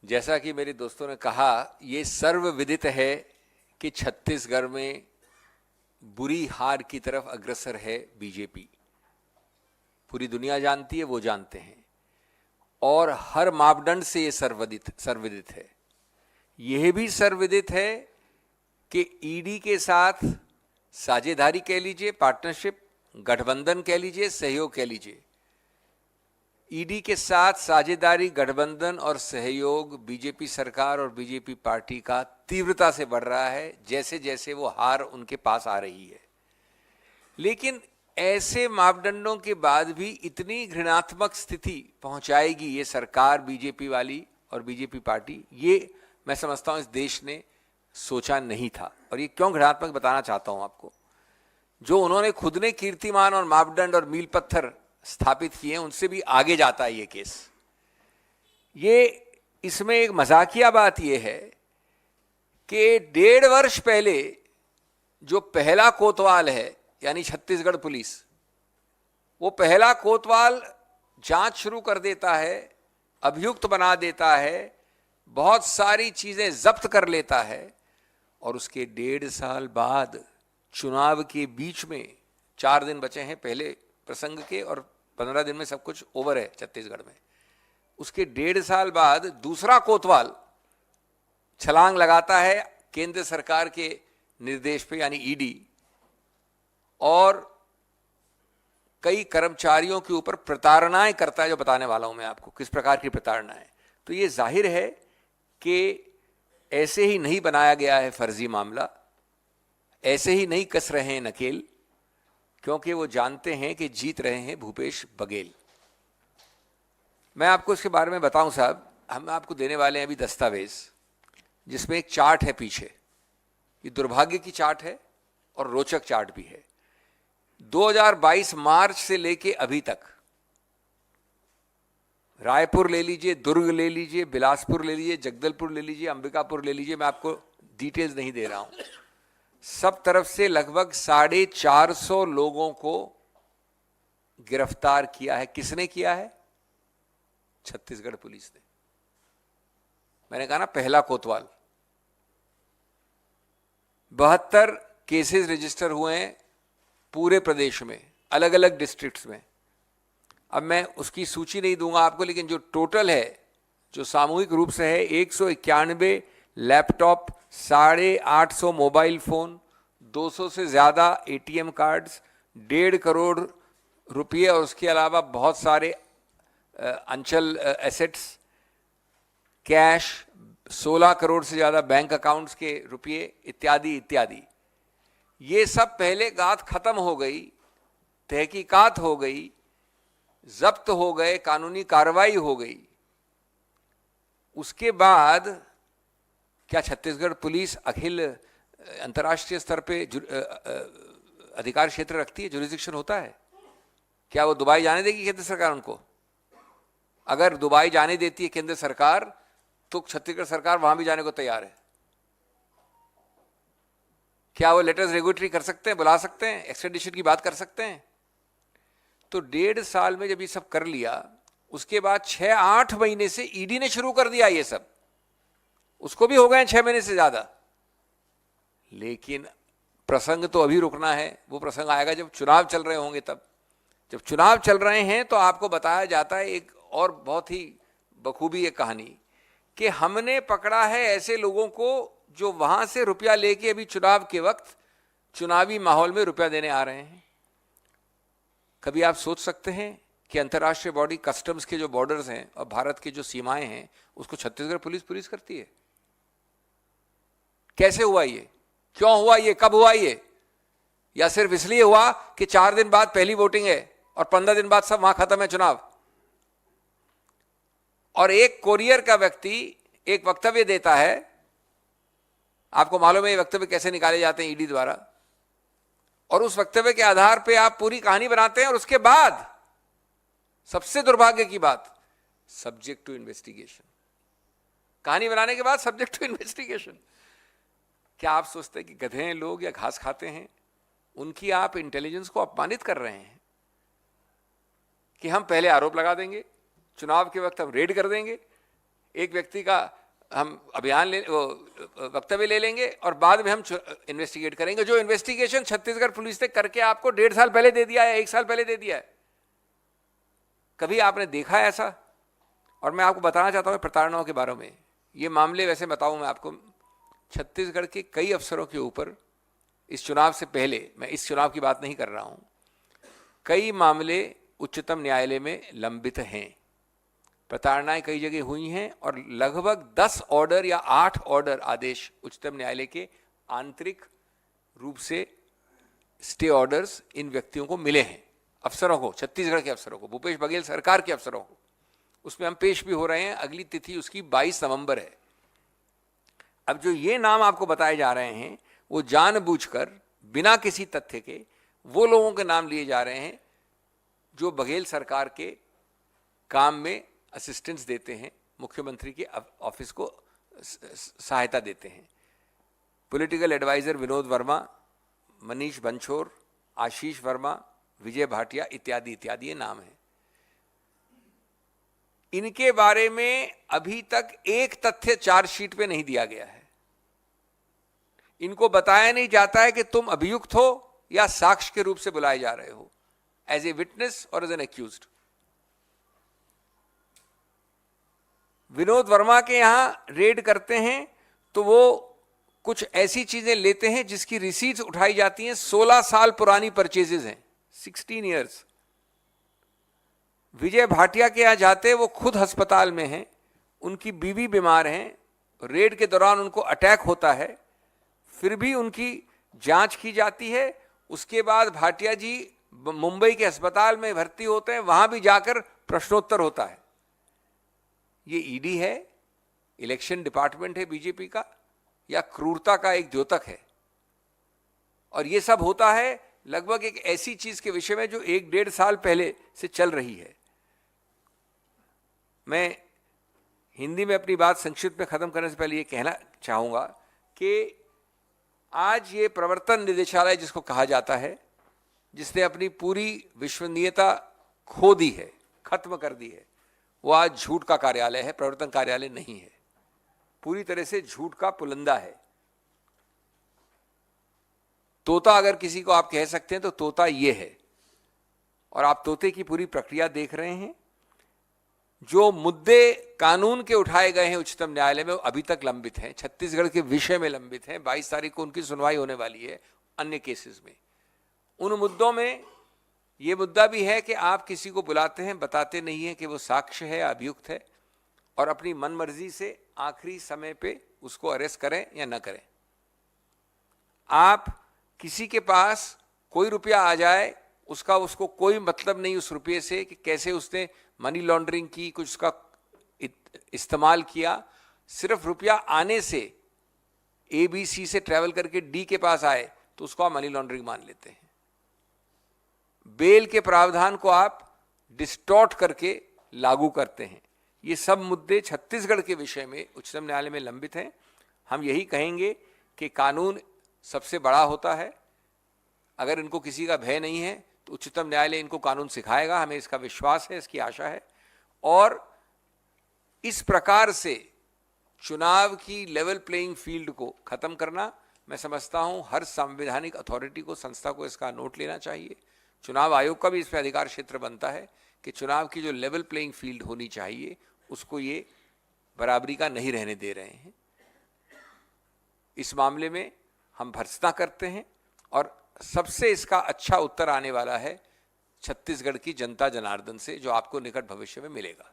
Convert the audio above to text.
जैसा कि मेरे दोस्तों ने कहा, ये सर्वविदित है कि छत्तीसगढ़ में बुरी हार की तरफ अग्रसर है बीजेपी। पूरी दुनिया जानती है, वो जानते हैं, और हर मापदंड से ये सर्वविदित है। यह भी सर्वविदित है कि ईडी के साथ साझेदारी कह लीजिए, पार्टनरशिप, गठबंधन कह लीजिए, सहयोग कह लीजिए, ईडी के साथ साझेदारी, गठबंधन और सहयोग बीजेपी सरकार और बीजेपी पार्टी का तीव्रता से बढ़ रहा है जैसे जैसे वो हार उनके पास आ रही है। लेकिन ऐसे मापदंडों के बाद भी इतनी घृणात्मक स्थिति पहुंचाएगी ये सरकार बीजेपी वाली और बीजेपी पार्टी, ये मैं समझता हूं इस देश ने सोचा नहीं था। और ये क्यों घृणात्मक बताना चाहता हूं आपको, जो उन्होंने खुद ने कीर्तिमान और मापदंड और मील पत्थर स्थापित किए हैं, उनसे भी आगे जाता है ये केस। ये इसमें एक मजाकिया बात यह है कि 1.5 वर्ष पहले जो पहला कोतवाल है, यानी छत्तीसगढ़ पुलिस, वो पहला कोतवाल जांच शुरू कर देता है, अभियुक्त बना देता है, बहुत सारी चीजें जब्त कर लेता है, और उसके 1.5 साल बाद चुनाव के बीच में 4 दिन बचे हैं पहले प्रसंग के, और 15 दिन में सब कुछ ओवर है छत्तीसगढ़ में। उसके 1.5 साल बाद दूसरा कोतवाल छलांग लगाता है केंद्र सरकार के निर्देश पे, यानी ईडी, और कई कर्मचारियों के ऊपर प्रताड़नाएं करता है, जो बताने वाला हूं मैं आपको किस प्रकार की प्रताड़नाएं। तो ये जाहिर है कि ऐसे ही नहीं बनाया गया है फर्जी मामला, ऐसे ही नहीं कस रहे हैं नकेल, क्योंकि वो जानते हैं कि जीत रहे हैं भूपेश बघेल। मैं आपको इसके बारे में बताऊं साहब, हम आपको देने वाले हैं अभी दस्तावेज, जिसमें एक चार्ट है पीछे। ये दुर्भाग्य की चार्ट है और रोचक चार्ट भी है। 2022 मार्च से लेके अभी तक रायपुर ले लीजिए, दुर्ग ले लीजिए, बिलासपुर ले लीजिए, जगदलपुर ले लीजिए, अंबिकापुर ले लीजिए, मैं आपको डिटेल्स नहीं दे रहा हूं, सब तरफ से लगभग 450 लोगों को गिरफ्तार किया है। किसने किया है? छत्तीसगढ़ पुलिस ने। मैंने कहा ना, पहला कोतवाल। 72 केसेस रजिस्टर हुए हैं पूरे प्रदेश में, अलग अलग डिस्ट्रिक्ट्स में। अब मैं उसकी सूची नहीं दूंगा आपको, लेकिन जो टोटल है, जो सामूहिक रूप से है, 191 लैपटॉप, 850 मोबाइल फोन, 200 से ज्यादा एटीएम कार्ड्स, 1.5 करोड़ रुपये, और उसके अलावा बहुत सारे अंचल एसेट्स, कैश, 16 करोड़ से ज्यादा बैंक अकाउंट्स के रुपये, इत्यादि इत्यादि। ये सब पहले बात खत्म हो गई, तहकीकात हो गई, जब्त हो गए, कानूनी कार्रवाई हो गई। उसके बाद क्या छत्तीसगढ़ पुलिस अखिल अंतर्राष्ट्रीय स्तर पे अधिकार क्षेत्र रखती है, जुरिस्डिक्शन होता है? क्या वो दुबई जाने देगी केंद्र सरकार उनको? अगर दुबई जाने देती है केंद्र सरकार, तो छत्तीसगढ़ सरकार वहां भी जाने को तैयार है। क्या वो लेटर्स रेगुलेटरी कर सकते हैं, बुला सकते हैं, एक्सट्रेडिशन की बात कर सकते हैं? तो 1.5 साल में जब ये सब कर लिया, उसके बाद 6-8 महीने से ईडी ने शुरू कर दिया ये सब। उसको भी हो गए 6 महीने से ज्यादा। लेकिन प्रसंग तो अभी रुकना है, वो प्रसंग आएगा जब चुनाव चल रहे होंगे। तब जब चुनाव चल रहे हैं तो आपको बताया जाता है एक और बहुत ही बखूबी एक कहानी, कि हमने पकड़ा है ऐसे लोगों को जो वहां से रुपया लेके अभी चुनाव के वक्त चुनावी माहौल में रुपया देने आ रहे हैं। कभी आप सोच सकते हैं कि अंतर्राष्ट्रीय बॉडी, कस्टम्स के जो बॉर्डर्स हैं और भारत की जो सीमाएं हैं, उसको छत्तीसगढ़ पुलिस करती है? कैसे हुआ ये? क्यों हुआ ये? कब हुआ ये? या सिर्फ इसलिए हुआ कि 4 दिन बाद पहली वोटिंग है और 15 दिन बाद सब वहां खत्म है चुनाव? और एक कोरियर का व्यक्ति एक वक्तव्य देता है, आपको मालूम है ये वक्तव्य कैसे निकाले जाते हैं ईडी द्वारा, और उस वक्तव्य के आधार पे आप पूरी कहानी बनाते हैं, और उसके बाद सबसे दुर्भाग्य की बात, सब्जेक्ट टू इन्वेस्टिगेशन। कहानी बनाने के बाद सब्जेक्ट टू इन्वेस्टिगेशन। क्या आप सोचते हैं कि गधे हैं लोग या घास खाते हैं? उनकी आप इंटेलिजेंस को अपमानित कर रहे हैं कि हम पहले आरोप लगा देंगे, चुनाव के वक्त हम रेड कर देंगे, एक व्यक्ति का हम वक्तव्य ले लेंगे और बाद में हम इन्वेस्टिगेट करेंगे। जो इन्वेस्टिगेशन छत्तीसगढ़ पुलिस ने करके आपको 1.5 साल पहले दे दिया है, 1 साल पहले दे दिया है, कभी आपने देखा है ऐसा? और मैं आपको बताना चाहता हूं प्रताड़नाओं के बारे में। ये मामले वैसे बताऊं मैं आपको, छत्तीसगढ़ के कई अफसरों के ऊपर इस चुनाव से पहले, मैं इस चुनाव की बात नहीं कर रहा हूं, कई मामले उच्चतम न्यायालय में लंबित हैं। प्रताड़नाएं कई जगह हुई हैं और लगभग 10 ऑर्डर या 8 ऑर्डर आदेश उच्चतम न्यायालय के आंतरिक रूप से स्टे ऑर्डर्स इन व्यक्तियों को मिले हैं, अफसरों को, छत्तीसगढ़ के अफसरों को, भूपेश बघेल सरकार के अफसरों को। उसमें हम पेश भी हो रहे हैं। अगली तिथि उसकी 22 नवंबर है। अब जो ये नाम आपको बताए जा रहे हैं वो जानबूझकर बिना किसी तथ्य के वो लोगों के नाम लिए जा रहे हैं जो बघेल सरकार के काम में असिस्टेंस देते हैं, मुख्यमंत्री के ऑफिस को सहायता देते हैं। पॉलिटिकल एडवाइजर विनोद वर्मा, मनीष बंछोर, आशीष वर्मा, विजय भाटिया इत्यादि इत्यादि ये नाम हैं। इनके बारे में अभी तक एक तथ्य चार्जशीट पे नहीं दिया गया है। इनको बताया नहीं जाता है कि तुम अभियुक्त हो या साक्ष्य के रूप से बुलाए जा रहे हो, एज ए विटनेस और as an accused. Vinod Verma के यहां रेड करते हैं तो वो कुछ ऐसी चीजें लेते हैं जिसकी रिसीट्स उठाई जाती हैं, 16 साल पुरानी परचेजेस हैं, 16 इयर्स। विजय भाटिया के यहां जाते, वो खुद अस्पताल में हैं, उनकी बीवी बीमार हैं, रेड के दौरान उनको अटैक होता है, फिर भी उनकी जांच की जाती है। उसके बाद भाटिया जी मुंबई के अस्पताल में भर्ती होते हैं, वहां भी जाकर प्रश्नोत्तर होता है। ये ईडी है, इलेक्शन डिपार्टमेंट है बीजेपी का, या क्रूरता का एक द्योतक है? और ये सब होता है लगभग एक ऐसी चीज के विषय में जो 1-1.5 साल पहले से चल रही है। मैं हिंदी में अपनी बात संक्षिप्त में खत्म करने से पहले ये कहना चाहूंगा कि आज ये प्रवर्तन निदेशालय जिसको कहा जाता है, जिसने अपनी पूरी विश्वसनीयता खो दी है, खत्म कर दी है, वो आज झूठ का कार्यालय है, प्रवर्तन कार्यालय नहीं है। पूरी तरह से झूठ का पुलंदा है। तोता अगर किसी को आप कह सकते हैं तो तोता ये है। और आप तोते की पूरी प्रक्रिया देख रहे हैं। जो मुद्दे कानून के उठाए गए हैं उच्चतम न्यायालय में, वो अभी तक लंबित हैं, छत्तीसगढ़ के विषय में लंबित हैं। 22 तारीख को उनकी सुनवाई होने वाली है अन्य केसेस में। उन मुद्दों में ये मुद्दा भी है कि आप किसी को बुलाते हैं, बताते नहीं हैं कि वो साक्ष्य है, अभियुक्त है, और अपनी मनमर्जी से आखिरी समय पे उसको अरेस्ट करें या न करें। आप किसी के पास कोई रुपया आ जाए, उसको कोई मतलब नहीं उस रुपये से कि कैसे उसने मनी लॉन्ड्रिंग की, कुछ उसका इस्तेमाल किया। सिर्फ रुपया आने से, ABC से ट्रैवल करके D के पास आए तो उसको आप मनी लॉन्ड्रिंग मान लेते हैं। बेल के प्रावधान को आप डिस्टॉर्ट करके लागू करते हैं। ये सब मुद्दे छत्तीसगढ़ के विषय में उच्चतम न्यायालय में लंबित हैं। हम यही कहेंगे कि कानून सबसे बड़ा होता है। अगर इनको किसी का भय नहीं है तो उच्चतम न्यायालय इनको कानून सिखाएगा, हमें इसका विश्वास है, इसकी आशा है। और इस प्रकार से चुनाव की लेवल प्लेइंग फील्ड को खत्म करना, मैं समझता हूं हर संवैधानिक अथॉरिटी को, संस्था को इसका नोट लेना चाहिए। चुनाव आयोग का भी इसमें अधिकार क्षेत्र बनता है कि चुनाव की जो लेवल प्लेइंग फील्ड होनी चाहिए उसको ये बराबरी का नहीं रहने दे रहे हैं। इस मामले में हम भर्त्सना करते हैं और सबसे इसका अच्छा उत्तर आने वाला है छत्तीसगढ़ की जनता जनार्दन से, जो आपको निकट भविष्य में मिलेगा।